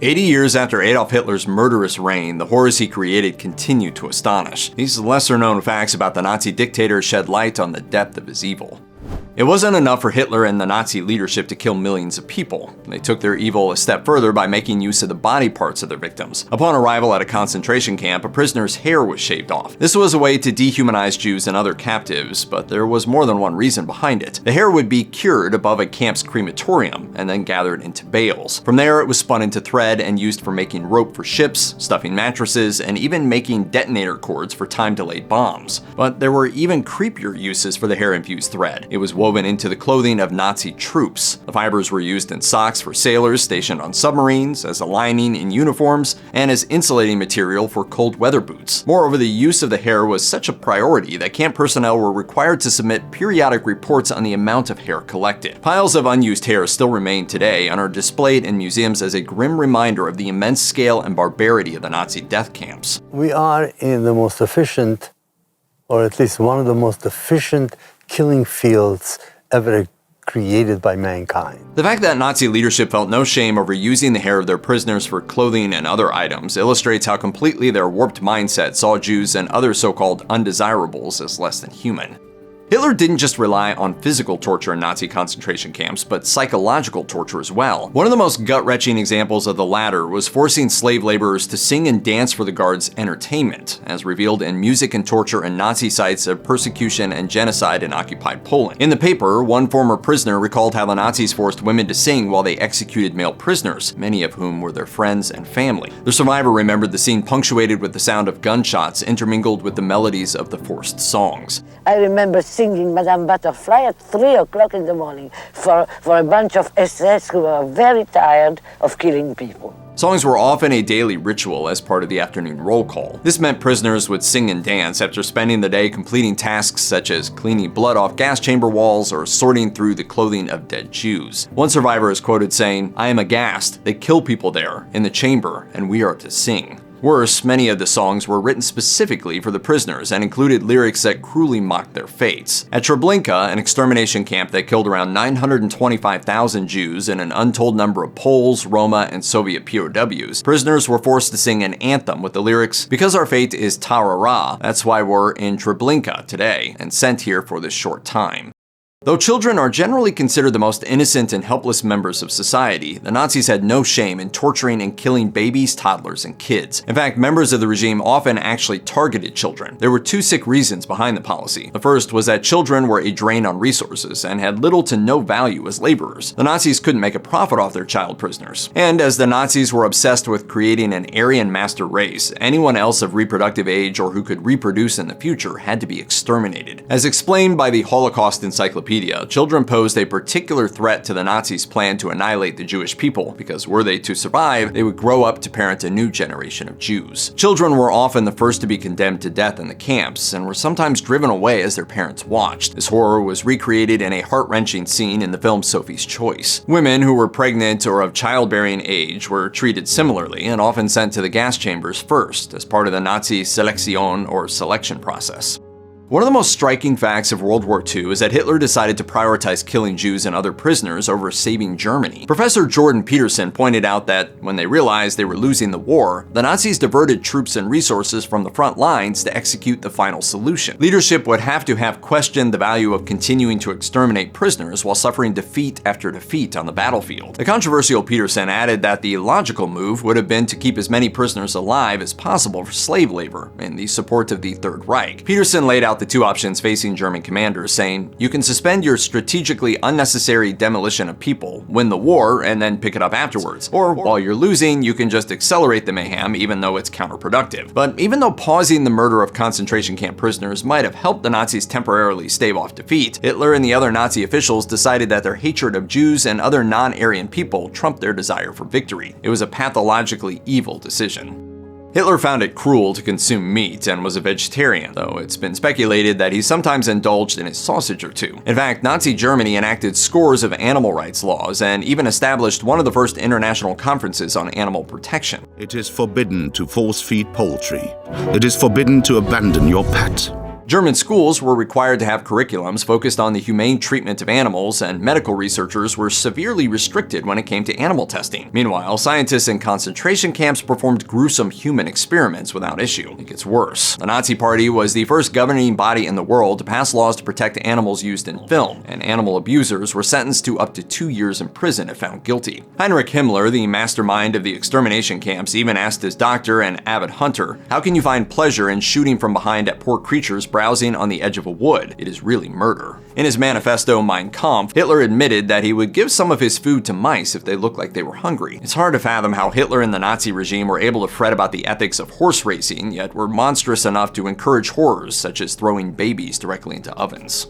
80 years after Adolf Hitler's murderous reign, the horrors he created continue to astonish. These lesser-known facts about the Nazi dictator shed light on the depth of his evil. It wasn't enough for Hitler and the Nazi leadership to kill millions of people. They took their evil a step further by making use of the body parts of their victims. Upon arrival at a concentration camp, a prisoner's hair was shaved off. This was a way to dehumanize Jews and other captives, but there was more than one reason behind it. The hair would be cured above a camp's crematorium and then gathered into bales. From there, it was spun into thread and used for making rope for ships, stuffing mattresses, and even making detonator cords for time-delayed bombs. But there were even creepier uses for the hair-infused thread. It was woven into the clothing of Nazi troops. The fibers were used in socks for sailors stationed on submarines, as a lining in uniforms, and as insulating material for cold weather boots. Moreover, the use of the hair was such a priority that camp personnel were required to submit periodic reports on the amount of hair collected. Piles of unused hair still remain today and are displayed in museums as a grim reminder of the immense scale and barbarity of the Nazi death camps. We are in the most efficient, or at least one of the most efficient killing fields ever created by mankind. The fact that Nazi leadership felt no shame over using the hair of their prisoners for clothing and other items illustrates how completely their warped mindset saw Jews and other so-called undesirables as less than human. Hitler didn't just rely on physical torture in Nazi concentration camps, but psychological torture as well. One of the most gut-wrenching examples of the latter was forcing slave laborers to sing and dance for the guards' entertainment, as revealed in Music and Torture and Nazi Sites of Persecution and Genocide in Occupied Poland. In the paper, one former prisoner recalled how the Nazis forced women to sing while they executed male prisoners, many of whom were their friends and family. The survivor remembered the scene punctuated with the sound of gunshots intermingled with the melodies of the forced songs. I remember singing Madame Butterfly at 3 o'clock in the morning for a bunch of SS who were very tired of killing people. Songs were often a daily ritual as part of the afternoon roll call. This meant prisoners would sing and dance after spending the day completing tasks such as cleaning blood off gas chamber walls or sorting through the clothing of dead Jews. One survivor is quoted saying, "I am aghast. They kill people there, in the chamber, and we are to sing." Worse, many of the songs were written specifically for the prisoners and included lyrics that cruelly mocked their fates. At Treblinka, an extermination camp that killed around 925,000 Jews and an untold number of Poles, Roma, and Soviet POWs, prisoners were forced to sing an anthem with the lyrics, "Because our fate is Tarara, that's why we're in Treblinka today, and sent here for this short time." Though children are generally considered the most innocent and helpless members of society, the Nazis had no shame in torturing and killing babies, toddlers, and kids. In fact, members of the regime often actually targeted children. There were two sick reasons behind the policy. The first was that children were a drain on resources and had little to no value as laborers. The Nazis couldn't make a profit off their child prisoners. And as the Nazis were obsessed with creating an Aryan master race, anyone else of reproductive age or who could reproduce in the future had to be exterminated. As explained by the Holocaust Encyclopedia, children posed a particular threat to the Nazis' plan to annihilate the Jewish people, because were they to survive, they would grow up to parent a new generation of Jews. Children were often the first to be condemned to death in the camps, and were sometimes driven away as their parents watched. This horror was recreated in a heart-wrenching scene in the film Sophie's Choice. Women who were pregnant or of childbearing age were treated similarly, and often sent to the gas chambers first, as part of the Nazi Selektion or selection process. One of the most striking facts of World War II is that Hitler decided to prioritize killing Jews and other prisoners over saving Germany. Professor Jordan Peterson pointed out that when they realized they were losing the war, the Nazis diverted troops and resources from the front lines to execute the final solution. Leadership would have to have questioned the value of continuing to exterminate prisoners while suffering defeat after defeat on the battlefield. The controversial Peterson added that the logical move would have been to keep as many prisoners alive as possible for slave labor in the support of the Third Reich. Peterson laid out the two options facing German commanders, saying, "You can suspend your strategically unnecessary demolition of people, win the war, and then pick it up afterwards. Or, while you're losing, you can just accelerate the mayhem even though it's counterproductive." But even though pausing the murder of concentration camp prisoners might have helped the Nazis temporarily stave off defeat, Hitler and the other Nazi officials decided that their hatred of Jews and other non-Aryan people trumped their desire for victory. It was a pathologically evil decision. Hitler found it cruel to consume meat and was a vegetarian, though it's been speculated that he sometimes indulged in a sausage or two. In fact, Nazi Germany enacted scores of animal rights laws and even established one of the first international conferences on animal protection. It is forbidden to force-feed poultry. It is forbidden to abandon your pet. German schools were required to have curriculums focused on the humane treatment of animals, and medical researchers were severely restricted when it came to animal testing. Meanwhile, scientists in concentration camps performed gruesome human experiments without issue. It gets worse. The Nazi Party was the first governing body in the world to pass laws to protect animals used in film, and animal abusers were sentenced to up to 2 years in prison if found guilty. Heinrich Himmler, the mastermind of the extermination camps, even asked his doctor and avid hunter, "How can you find pleasure in shooting from behind at poor creatures browsing on the edge of a wood? It is really murder." In his manifesto Mein Kampf, Hitler admitted that he would give some of his food to mice if they looked like they were hungry. It's hard to fathom how Hitler and the Nazi regime were able to fret about the ethics of horse racing, yet were monstrous enough to encourage horrors such as throwing babies directly into ovens.